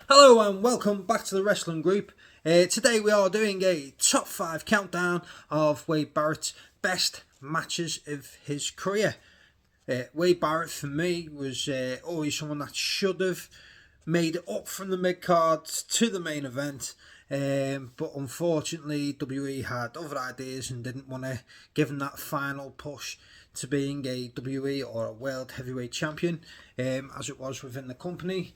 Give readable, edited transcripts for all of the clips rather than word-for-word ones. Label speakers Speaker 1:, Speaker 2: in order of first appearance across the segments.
Speaker 1: Hello and welcome back to the Wrestling Group. Today we are doing a top 5 countdown of Wade Barrett's best matches of his career. Wade Barrett for me was always someone that should have made it up from the mid-cards to the main event. But unfortunately WWE had other ideas and didn't want to give him that final push to being a WWE or a World Heavyweight Champion, as it was within the company.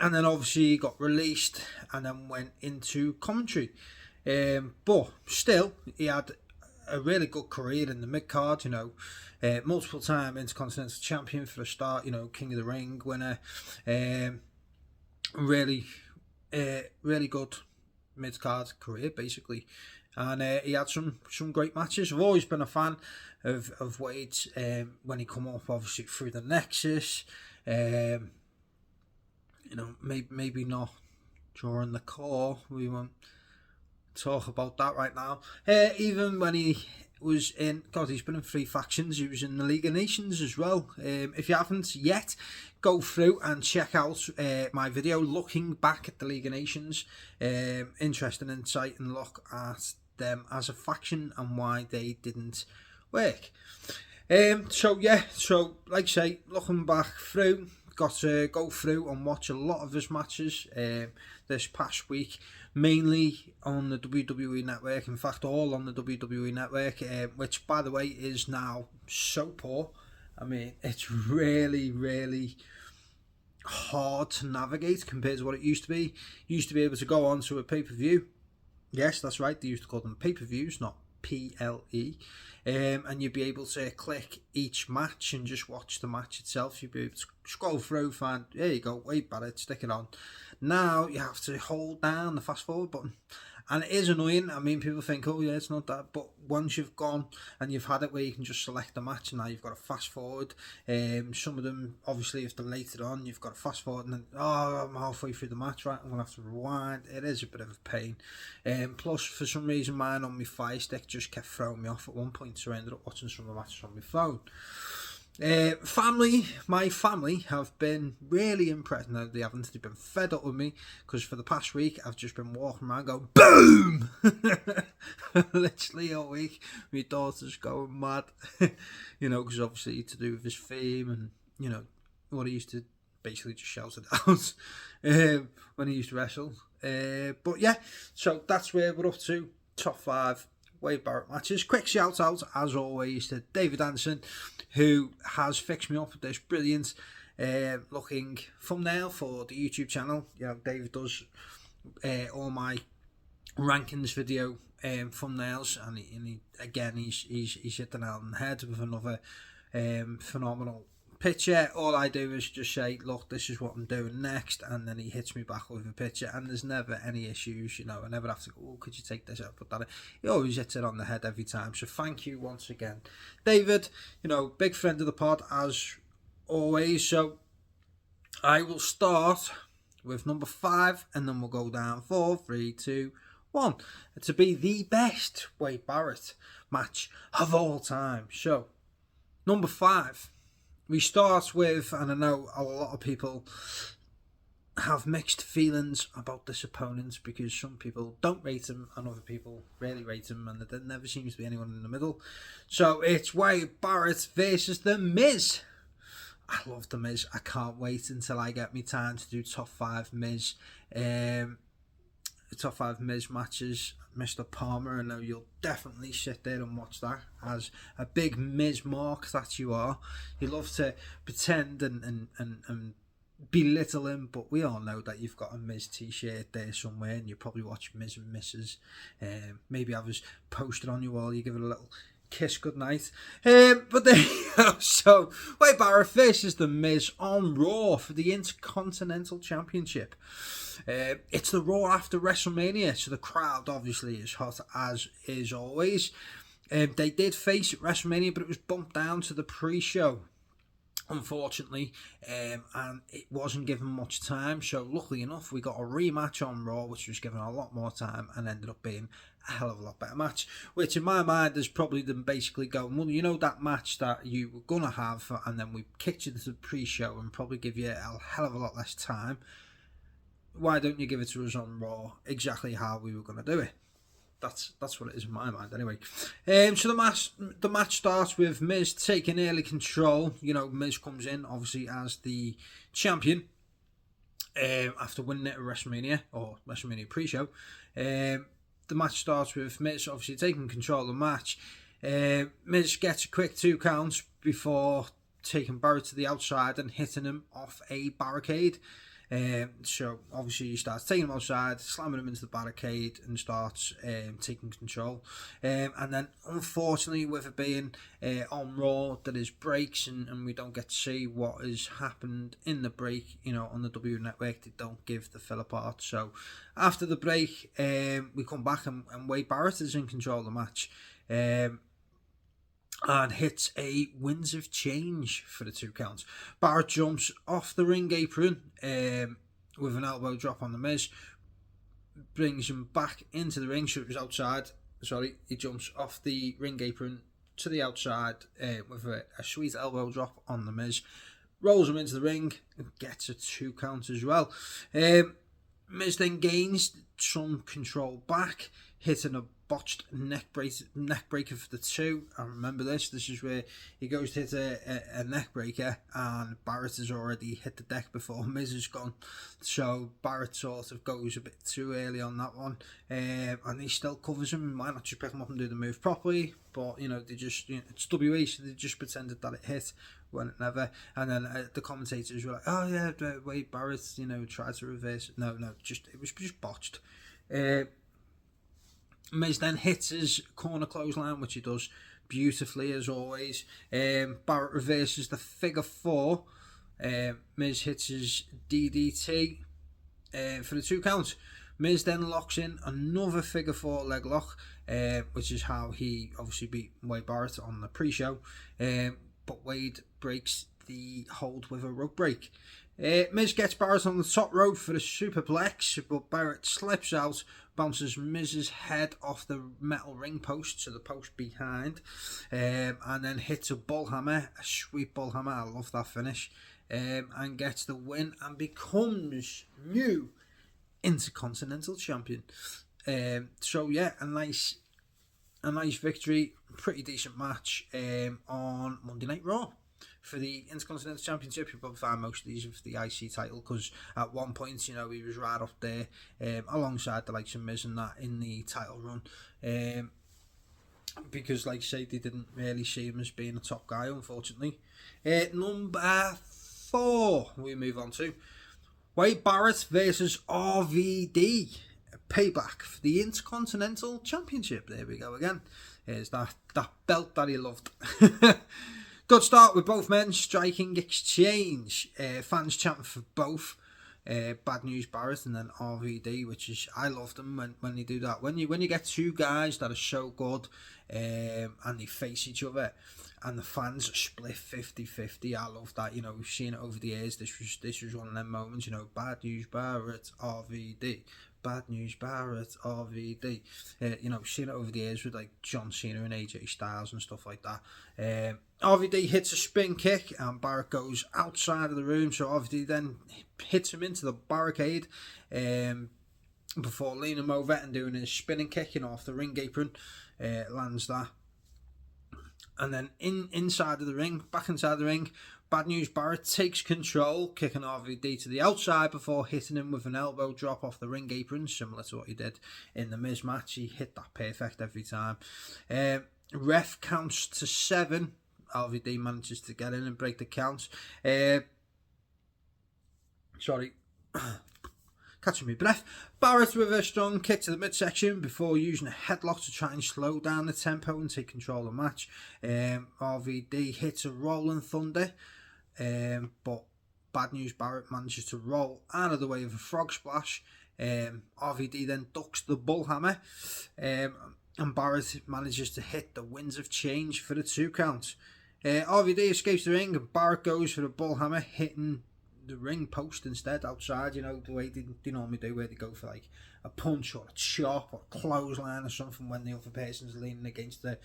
Speaker 1: And then obviously he got released and then went into commentary. But still, he had a really good career in the mid card, multiple time Intercontinental Champion for a start, King of the Ring winner. Really, really good mid card career, basically. And he had some great matches. I've always been a fan of Wade's when he come up, obviously, through the Nexus. Maybe not during the core. We won't talk about that right now. Even when he was in, God, he's been in 3 factions. He was in the League of Nations as well. If you haven't yet, go through and check out my video looking back at the League of Nations. Interesting insight and look at them as a faction and why they didn't work. So like I say, looking back through, got to go through and watch a lot of his matches this past week, mainly on the WWE Network. In fact, all on the WWE Network, which, by the way, is now so poor. I mean, it's really, really hard to navigate compared to what it used to be. You used to be able to go on to a pay-per-view. Yes, that's right. They used to call them pay-per-views, not PLE. And you'd be able to click each match and just watch the match itself. You'd be able to scroll through, find, there you go, Wade Barrett, stick it on. Now you have to hold down the fast forward button. And it is annoying. I mean, people think, oh yeah, it's not that. But once you've gone and you've had it where you can just select the match, and now you've got to fast forward. Some of them, obviously, if they're later on, you've got to fast forward, and then, I'm halfway through the match, right? I'm going to have to rewind. It is a bit of a pain. Plus, for some reason, mine on my Fire Stick just kept throwing me off at one point, so I ended up watching some of the matches on my phone. My family have been really impressed. No, they haven't. They've been fed up with me because for the past week I've just been walking around going boom, literally all week. My daughter's going mad, because obviously to do with his fame and what he used to basically just shout it out when he used to wrestle. But yeah, so that's where we're up to. Top 5 Wade Barrett matches. Quick shout out, as always, to David Anderson, who has fixed me up with this brilliant looking thumbnail for the YouTube channel. David does all my rankings video thumbnails, and he's hit the nail on the head with another phenomenal picture. All I do is just say, look, this is what I'm doing next, and then he hits me back with a picture, and there's never any issues. I never have to go, oh, could you take this out, put that in. He always hits it on the head every time. So thank you once again, David. Big friend of the pod as always. So I will start with number 5, and then we'll go down 4, 3, 2, 1 to be the best Wade Barrett match of all time. So number 5. We start with, and I know a lot of people have mixed feelings about this opponent because some people don't rate him and other people really rate him, and there never seems to be anyone in the middle. So it's Wade Barrett versus The Miz. I love The Miz. I can't wait until I get me time to do top 5 Miz. Top 5 Miz matches. Mr. Palmer, I know you'll definitely sit there and watch that as a big Miz mark that you are. You love to pretend and belittle him, but we all know that you've got a Miz t-shirt there somewhere, and you probably watch Miz and Mrs. Maybe have us posted on your wall, you give it a little kiss goodnight. But there you go. So Wade Barrett versus The Miz on Raw for the Intercontinental Championship. It's the Raw after WrestleMania, so the crowd obviously is hot as is always. They did face at WrestleMania, but it was bumped down to the pre-show, unfortunately, and it wasn't given much time. So luckily enough, we got a rematch on Raw, which was given a lot more time and ended up being a hell of a lot better match, which in my mind is probably them basically going, well, that match that you were going to have, and then we kicked you to the pre-show and probably give you a hell of a lot less time. why don't you give it to us on Raw exactly how we were going to do it? That's what it is in my mind, anyway. So the match starts with Miz taking early control. Miz comes in obviously as the champion after winning it at WrestleMania or WrestleMania pre-show. The match starts with Miz obviously taking control of the match. Miz gets a quick 2 counts before taking Barrett to the outside and hitting him off a barricade. So obviously he starts taking him outside, slamming him into the barricade, and starts taking control. And then unfortunately, with it being on Raw, there is breaks and we don't get to see what has happened in the break. On the WWE Network, they don't give the filler part. So after the break, we come back and Wade Barrett is in control of the match. And hits a Winds of Change for the 2 counts. Barrett jumps off the ring apron with an elbow drop on the Miz. Brings him back into the ring. So it was outside. He jumps off the ring apron to the outside with a sweet elbow drop on the Miz. Rolls him into the ring and gets a 2 count as well. Miz then gains some control back, hitting a botched neck breaker for the 2. I remember this. This is where he goes to hit a neck breaker and Barrett has already hit the deck before Miz has gone. So Barrett sort of goes a bit too early on that one, and he still covers him. Might not just pick him up and do the move properly, but they just it's WWE, so they just pretended that it hit when it never. And then the commentators were like, "Oh yeah, Wade Barrett, tried to reverse it." No, it was just botched. Miz then hits his corner clothesline, which he does beautifully as always. Barrett reverses the figure 4. Miz hits his DDT for the 2 counts. Miz then locks in another figure 4 leg lock, which is how he obviously beat Wade Barrett on the pre-show. But Wade breaks the hold with a rug break. Miz gets Barrett on the top rope for the superplex, but Barrett slips out, bounces Miz's head off the metal ring post to the post behind, and then hits a bullhammer, a sweet bullhammer. I love that finish, and gets the win and becomes new Intercontinental Champion. So yeah, a nice victory, pretty decent match on Monday Night Raw. For the Intercontinental Championship, you probably find most of these with the IC title, because at one point, he was right up there alongside the likes of Miz and that in the title run. Because, like I say, they didn't really see him as being a top guy, unfortunately. Number 4, we move on to Wade Barrett versus RVD. Payback for the Intercontinental Championship. There we go again. Here's that belt that he loved. Good start with both men striking exchange. Fans chanting for both. Bad News Barrett and then RVD, which is, I love them when they do that. When you get 2 guys that are so good and they face each other and the fans split 50-50, I love that. We've seen it over the years. This was one of them moments. Bad News Barrett, RVD. Bad News Barrett, RVD. Seen it over the years with like John Cena and AJ Styles and stuff like that. RVD hits a spin kick and Barrett goes outside of the room, so RVD then hits him into the barricade before leaning him over and doing his spinning kick off the ring apron. Lands that. And then inside of the ring, back inside the ring, Bad News Barrett takes control, kicking RVD to the outside before hitting him with an elbow drop off the ring apron, similar to what he did in the Miz match. He hit that perfect every time. Ref counts to 7. RVD manages to get in and break the count. Catching my breath. Barrett with a strong kick to the midsection before using a headlock to try and slow down the tempo and take control of the match. RVD hits a Rolling Thunder, but Bad News Barrett manages to roll out of the way of a frog splash. RVD then ducks the bullhammer, and Barrett manages to hit the Winds of Change for the 2 count. RVD escapes the ring and Barrett goes for the bullhammer, hitting the ring post instead outside, the way they normally do, where they go for like a punch or a chop or a clothesline or something when the other person's leaning against the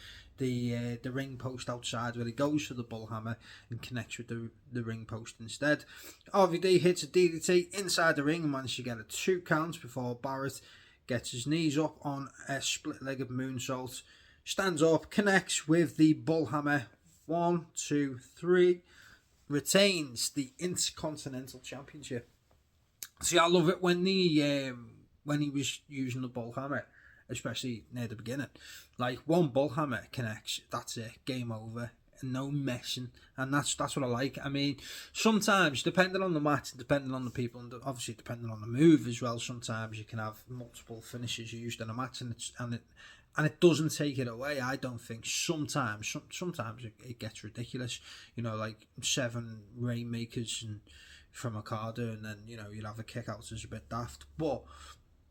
Speaker 1: ring post outside, where he goes for the bullhammer and connects with the ring post instead. RVD hits a DDT inside the ring and manages to get a 2 count before Barrett gets his knees up on a split-legged moonsault, stands up, connects with the bullhammer, 1, 2, 3, retains the Intercontinental Championship. See, I love it when he was using the bullhammer, especially near the beginning. Like, one bullhammer connects, that's it, game over, no messing, and that's what I like. I mean, sometimes, depending on the match, depending on the people, and obviously depending on the move as well, sometimes you can have multiple finishes used in a match, and it doesn't take it away. I don't think. Sometimes it gets ridiculous. Like 7 Rainmakers and from Okada, and then you'll have a kick out as a bit daft. But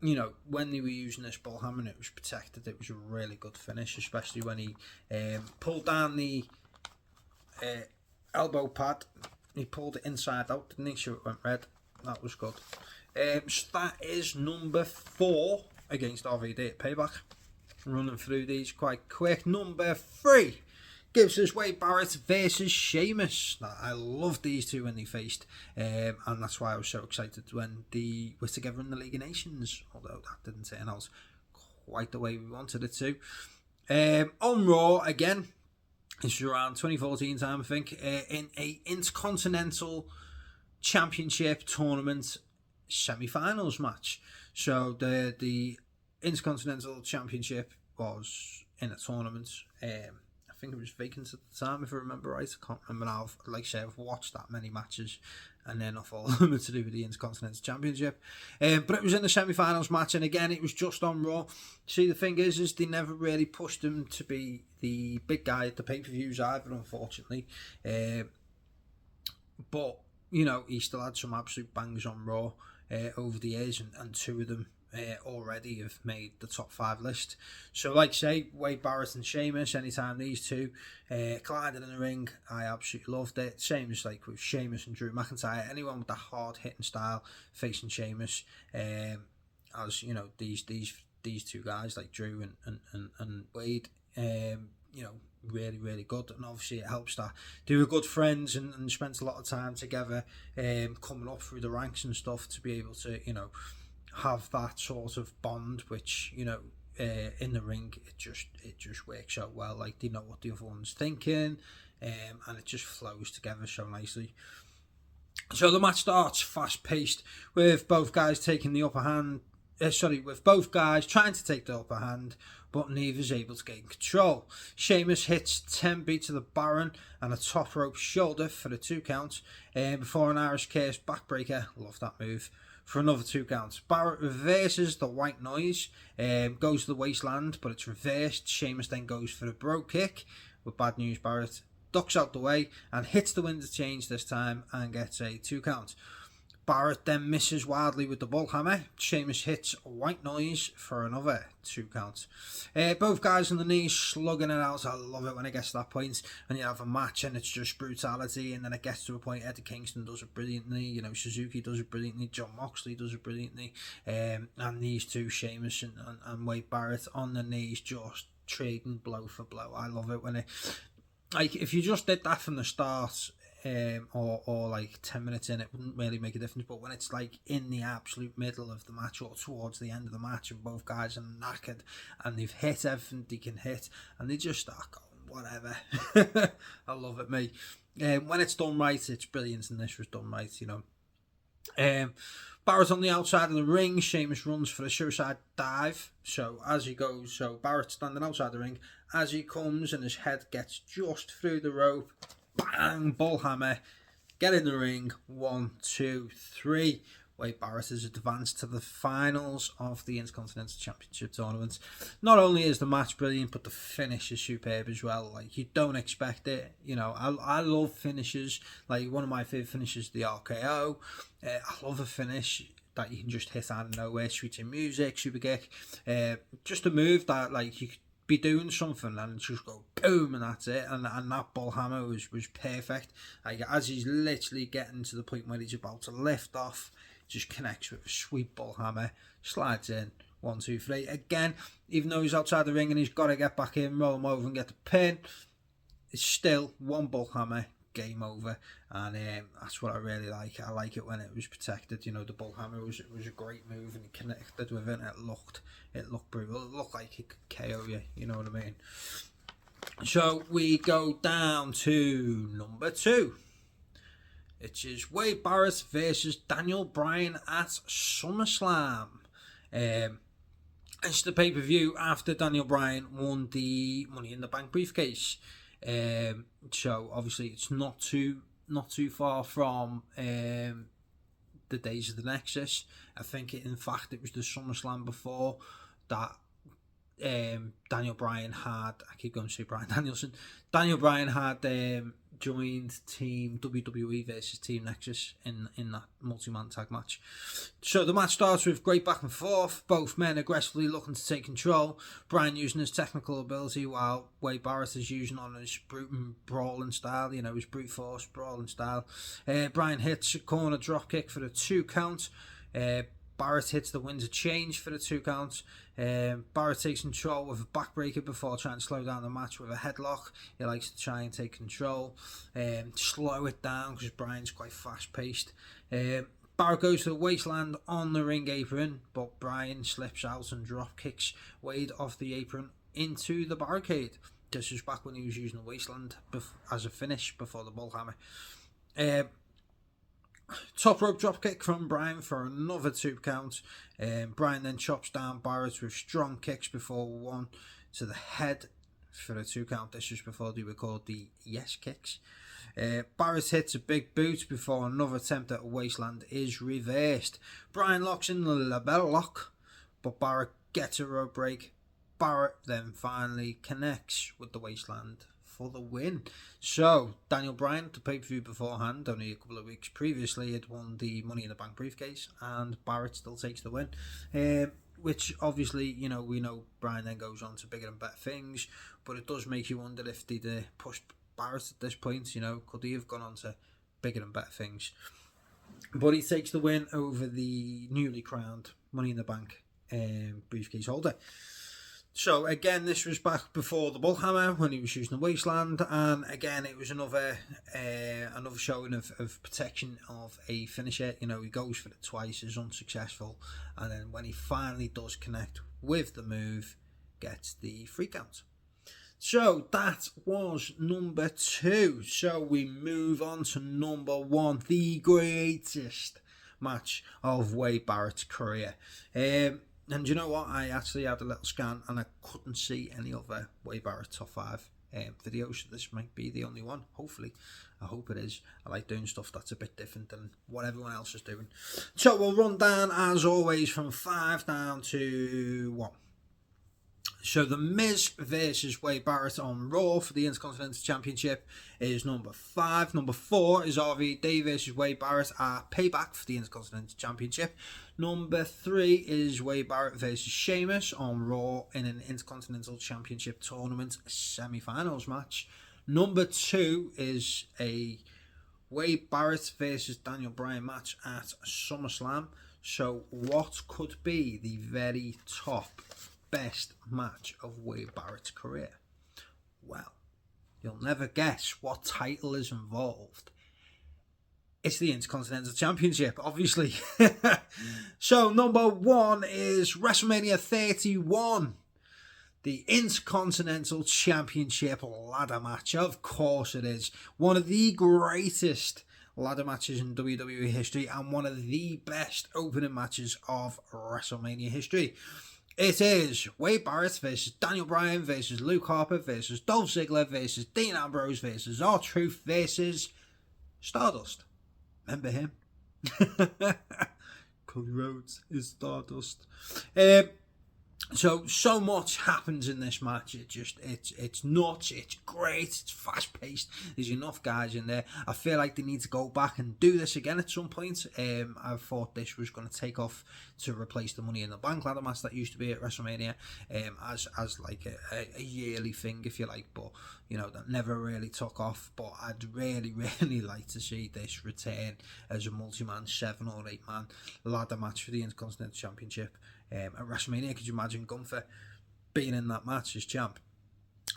Speaker 1: when they were using this bullhammer and it was protected, it was a really good finish, especially when he pulled down the elbow pad. He pulled it inside out, didn't he? So it went red. That was good. So that is number 4 against RVD at Payback. Running through these quite quick. Number 3 gives us Wade Barrett versus Sheamus. I loved these two when they faced, and that's why I was so excited when they were together in the League of Nations, although that didn't turn out quite the way we wanted it to. On Raw again, this was around 2014 time, I think, in a Intercontinental Championship tournament semi-finals match. So the Intercontinental Championship was in a tournament. I think it was vacant at the time, if I remember right. I can't remember now. Like I say, I've watched that many matches, and then not all of them are to do with the Intercontinental Championship. But it was in the semi-finals match, and again, it was just on Raw. See, the thing is they never really pushed him to be the big guy at the pay-per-views either, unfortunately. But he still had some absolute bangers on Raw over the years, and 2 of them already have made the top 5 list. So like I say, Wade Barrett and Sheamus, anytime these two collided in the ring, I absolutely loved it. Same as like with Sheamus and Drew McIntyre, anyone with that hard hitting style facing Sheamus, as these 2 guys like Drew and Wade, really, really good. And obviously it helps that they were good friends and spent a lot of time together, coming up through the ranks and stuff, to be able to have that sort of bond, which in the ring it just works out well. Like, they know what the other one's thinking, and it just flows together so nicely. So the match starts fast paced with both guys taking the upper hand. With both guys trying to take the upper hand, but neither's able to gain control. Sheamus hits 10 beat to the Baron and a top rope shoulder for the 2 count, before an Irish Curse backbreaker. Love that move. For another 2 counts. Barrett reverses the white noise, goes to the waistland, but it's reversed. Sheamus then goes for the bro kick. With bad news, Barrett ducks out the way and hits the wind change this time and gets a 2 count. Barrett then misses wildly with the bullhammer. Sheamus hits white noise for another 2 counts. Both guys on the knees slugging it out. I love it when it gets to that point and you have a match and it's just brutality, and then it gets to a point Eddie Kingston does it brilliantly, Suzuki does it brilliantly, John Moxley does it brilliantly, and these two, Sheamus and Wade Barrett, on the knees just trading blow for blow. I love it when it, like, if you just did that from the start, or like 10 minutes in, it wouldn't really make a difference. But when it's like in the absolute middle of the match or towards the end of the match and both guys are knackered and they've hit everything they can hit and they just start going whatever. I love it, mate. When it's done right, it's brilliant, and this was done right, Barrett on the outside of the ring. Sheamus runs for a suicide dive. So as he goes, Barrett standing outside the ring, as he comes and his head gets just through the rope, bang, bullhammer, get in the ring, 1, 2, 3. Wade Barrett has advanced to the finals of the Intercontinental Championship tournament. Not only is the match brilliant, but the finish is superb as well. Like, you don't expect it. I love finishes. Like, one of my favourite finishes is the RKO. I love a finish that you can just hit out of nowhere, switching music, super kick. Just a move that, like, you could be doing something and just go boom and that's it, and that bull hammer was perfect. Like, as he's literally getting to the point where he's about to lift off, just connects with a sweet bull hammer, slides in, 1, 2, 3 again. Even though he's outside the ring and he's got to get back in, roll him over and get the pin, it's still one bull hammer, game over. And that's what I really like. I like it when it was protected. You know, the bull hammer was a great move, and he connected with it. It looked brutal. It looked like it could KO you. You know what I mean? So we go down to number 2. It is Wade Barrett versus Daniel Bryan at SummerSlam. It's the pay-per-view after Daniel Bryan won the Money in the Bank briefcase. So obviously it's not too far from the days of the Nexus. I think in fact it was the SummerSlam before that. Daniel Bryan had, I keep going to say Bryan Danielson. Daniel Bryan had joined Team WWE versus Team Nexus in that multi-man tag match. So the match starts with great back and forth, both men aggressively looking to take control. Bryan using his technical ability while Wade Barrett is using on his brute and brawling style, you know, his brute force brawling style. Bryan hits a corner dropkick for the 2 count. Barrett hits the winds of change for the 2 counts. Barrett takes control with a backbreaker before trying to slow down the match with a headlock. He likes to try and take control, slow it down because Bryan's quite fast paced. Barrett goes to the wasteland on the ring apron, but Bryan slips out and drop kicks Wade off the apron into the barricade. This was back when he was using the wasteland as a finish before the bull hammer. Top rope dropkick from Bryan for another 2 count. Bryan then chops down Barrett with strong kicks before one to the head for the 2 count. This was before they were called the yes kicks. Barrett hits a big boot before another attempt at a wasteland is reversed. Bryan locks in the label lock, but Barrett gets a rope break. Barrett then finally connects with the wasteland for the win. So Daniel Bryan, the pay-per-view beforehand, only a couple of weeks previously, had won the Money in the Bank briefcase, and Barrett still takes the win. Which obviously, you know, we know Bryan then goes on to bigger and better things, but it does make you wonder if they'd pushed Barrett at this point. You know, could he have gone on to bigger and better things? But he takes the win over the newly crowned Money in the Bank briefcase holder. So again, this was back before the bullhammer when he was using the wasteland, and again it was another showing of protection of a finisher. You know, he goes for it twice, is unsuccessful, and then when he finally does connect with the move, gets the 3 count. So that was number 2. So we move on to number 1, the greatest match of Wade Barrett's career. And you know what? I actually had a little scan and I couldn't see any other Wade Barrett top 5 videos. So this might be the only one. Hopefully. I hope it is. I like doing stuff that's a bit different than what everyone else is doing. So we'll run down, as always, from 5 down to 1. So The Miz versus Wade Barrett on Raw for the Intercontinental Championship is number 5. Number 4 is RVD versus Wade Barrett at Payback for the Intercontinental Championship. Number 3 is Wade Barrett versus Sheamus on Raw in an Intercontinental Championship Tournament semi-finals match. Number 2 is a Wade Barrett versus Daniel Bryan match at SummerSlam. So what could be the very top best match of Wade Barrett's career? Well, you'll never guess what title is involved. It's the Intercontinental Championship, obviously. So number 1 is WrestleMania 31, the Intercontinental Championship ladder match. Of course it is. One of the greatest ladder matches in WWE history and one of the best opening matches of WrestleMania history. It is Wade Barrett versus Daniel Bryan versus Luke Harper versus Dolph Ziggler versus Dean Ambrose versus R-Truth versus Stardust. Remember him? Cody Rhodes is Stardust. So much happens in this match. It's nuts. It's great. It's fast paced. There's enough guys in there. I feel like they need to go back and do this again at some point. I thought this was going to take off to replace the Money in the Bank ladder match that used to be at WrestleMania, as like a yearly thing, if you like. But that never really took off. But I'd really like to see this return as a multi-man 7 or 8 man ladder match for the Intercontinental Championship. At WrestleMania. Could you imagine Gunther being in that match as champ?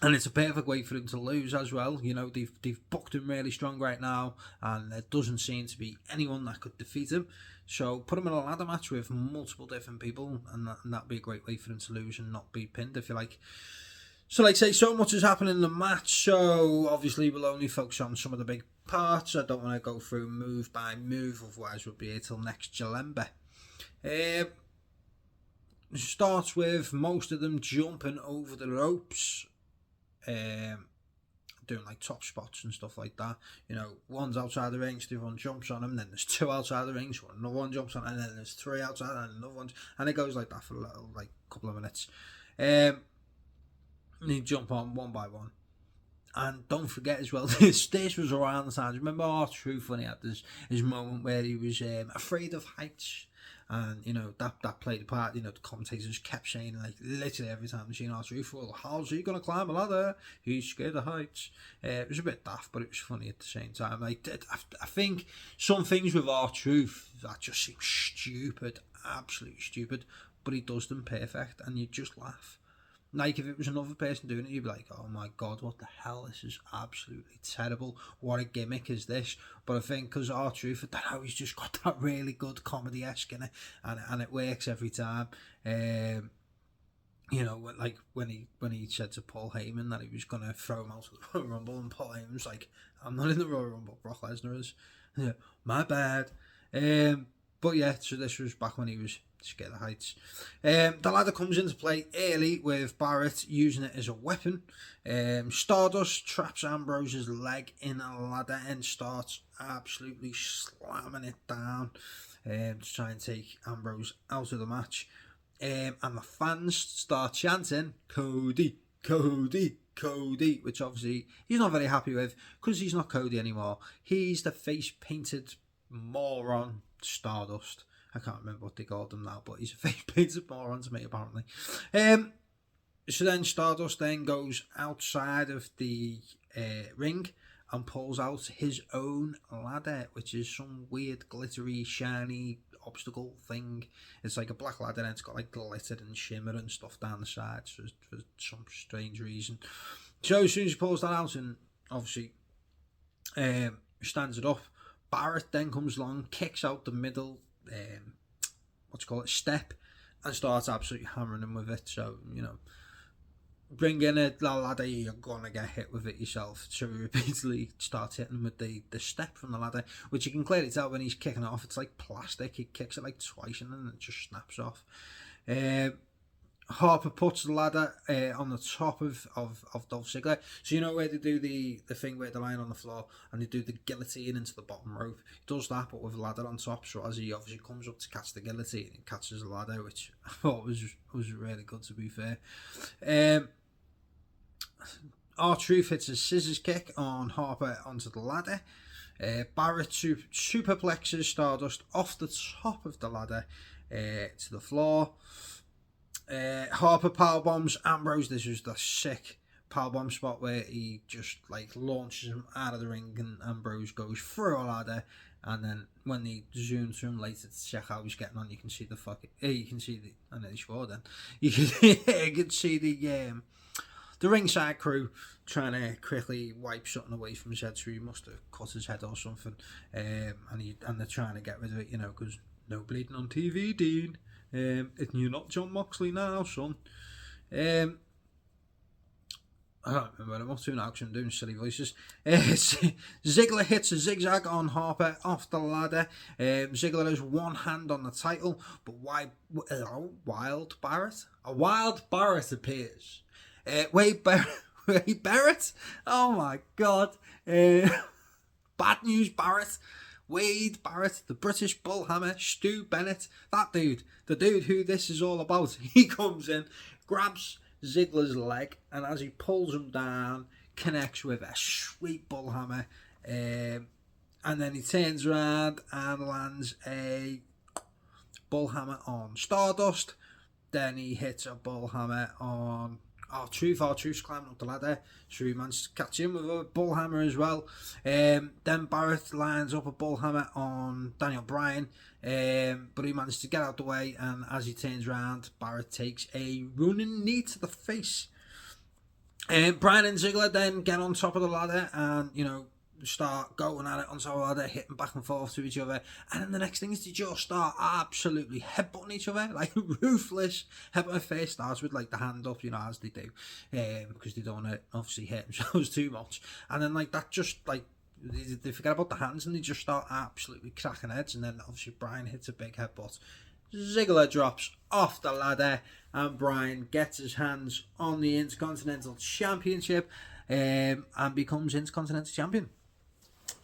Speaker 1: And it's a perfect way for him to lose as well. They've booked him really strong right now, and there doesn't seem to be anyone that could defeat him. So put him in a ladder match with multiple different people, and that'd be a great way for him to lose and not be pinned, if you like. So, like I say, so much has happened in the match, so obviously we'll only focus on some of the big parts. I don't want to go through move by move, otherwise we'll be here till next Jalemba. Starts with most of them jumping over the ropes, doing like top spots and stuff like that. One's outside the ring, the other one jumps on him, then there's 2 outside the ring, so another one jumps on, and then there's 3 outside, and another one, and it goes like that for a little, couple of minutes. And you jump on one by one. And don't forget as well, this was around the time. Remember R-Truth when he had his moment where he was afraid of heights? And, that played a part. The commentators kept saying, literally every time they seen R-Truth, well, how's he going to climb a ladder? He's scared of heights. It was a bit daft, but it was funny at the same time. I think some things with R-Truth that just seem stupid, absolutely stupid, but he does them perfect, and you just laugh. Like, if it was another person doing it, you'd be like, oh my god, what the hell, this is absolutely terrible, what a gimmick is this? But I think because R-Truth, I don't know, he's just got that really good comedy-esque in it, and it works every time. Like when he said to Paul Heyman that he was going to throw him out of the Royal Rumble, and Paul Heyman was like, I'm not in the Royal Rumble, Brock Lesnar is. My bad. But yeah, so this was back when he was scared of heights. The ladder comes into play early with Barrett using it as a weapon. Stardust traps Ambrose's leg in a ladder and starts absolutely slamming it down to try and take Ambrose out of the match. And the fans start chanting, Cody, Cody, Cody, which obviously he's not very happy with because he's not Cody anymore. He's the face-painted moron Stardust. I can't remember what they called him now, but he's a face-painted moron to me, apparently. So then Stardust then goes outside of the ring and pulls out his own ladder, which is some weird glittery, shiny obstacle thing. It's like a black ladder and it's got like glitter and shimmer and stuff down the sides for some strange reason. So as soon as he pulls that out and obviously stands it up, Barrett then comes along, kicks out the middle step, and starts absolutely hammering him with it. So, bring in a ladder, you're gonna get hit with it yourself. So he repeatedly starts hitting him with the step from the ladder, which you can clearly tell when he's kicking it off, it's like plastic. He kicks it like twice and then it just snaps off. Harper puts the ladder on the top of Dolph Ziggler. So where they do the thing where they're lying on the floor and they do the guillotine into the bottom rope. He does that, but with a ladder on top. So as he obviously comes up to catch the guillotine, he catches the ladder, which I thought was really good, to be fair. R-Truth hits a scissors kick on Harper onto the ladder. Barrett superplexes Stardust off the top of the ladder to the floor. Harper powerbombs Ambrose. This was the sick powerbomb spot where he just launches him out of the ring and Ambrose goes through a ladder, and then when they zoom to him later to check how he's getting on, you can see I nearly swore then. You can see the ringside crew trying to quickly wipe something away from his head, so he must have cut his head or something, and they're trying to get rid of it, because no bleeding on TV, Dean. If you're not John Moxley now, son. I don't remember what I'm up to now because I'm doing silly voices. Ziggler hits a zigzag on Harper off the ladder. Ziggler has one hand on the title, but Wild Barrett appears. Wade Barrett? Oh my god. Bad news, Barrett. Wade Barrett, the British Bullhammer, Stu Bennett, that dude, the dude who this is all about. He comes in, grabs Ziggler's leg, and as he pulls him down, connects with a sweet Bullhammer, and then he turns around and lands a Bullhammer on Stardust. Then he hits a Bullhammer on R-Truth. R-Truth's climbing up the ladder. So he managed to catch him with a Bullhammer as well. Then Barrett lines up a Bullhammer on Daniel Bryan. But he managed to get out the way. And as he turns around, Barrett takes a running knee to the face. Bryan and Ziggler then get on top of the ladder and, start going at it on top of the ladder, hitting back and forth to each other. And then the next thing is they just start absolutely headbutting each other, like ruthless headbutting. First starts with like the hand up, as they do, because they don't want to obviously hit themselves too much. And then like that, just like they forget about the hands and they just start absolutely cracking heads. And then obviously Bryan hits a big headbutt. Ziggler drops off the ladder and Bryan gets his hands on the Intercontinental Championship and becomes Intercontinental Champion.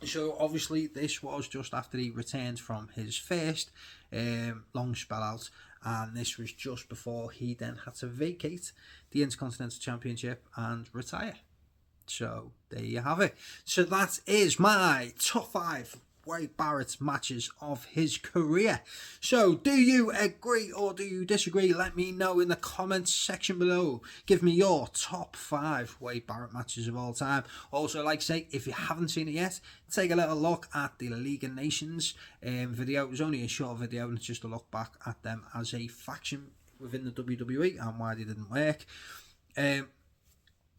Speaker 1: So obviously this was just after he returned from his first long spell out, and this was just before he then had to vacate the Intercontinental Championship and retire. So there you have it. So that is my top 5 Wade Barrett matches of his career. So do you agree or do you disagree? Let me know in the comments section below. Give me your top 5 Wade Barrett matches of all time. Also, like I say, if you haven't seen it yet, take a little look at the League of Nations video. It was only a short video and it's just a look back at them as a faction within the WWE and why they didn't work.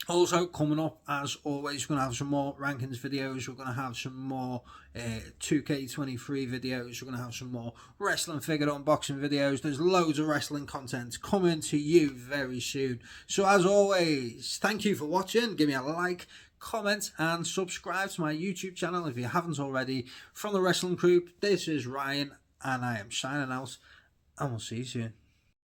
Speaker 1: Also, coming up, as always, we're going to have some more rankings videos. We're going to have some more 2K23 videos. We're going to have some more wrestling figure unboxing videos. There's loads of wrestling content coming to you very soon. So, as always, thank you for watching. Give me a like, comment, and subscribe to my YouTube channel if you haven't already. From the Wrestling Group, this is Ryan, and I am signing out, and we'll see you soon.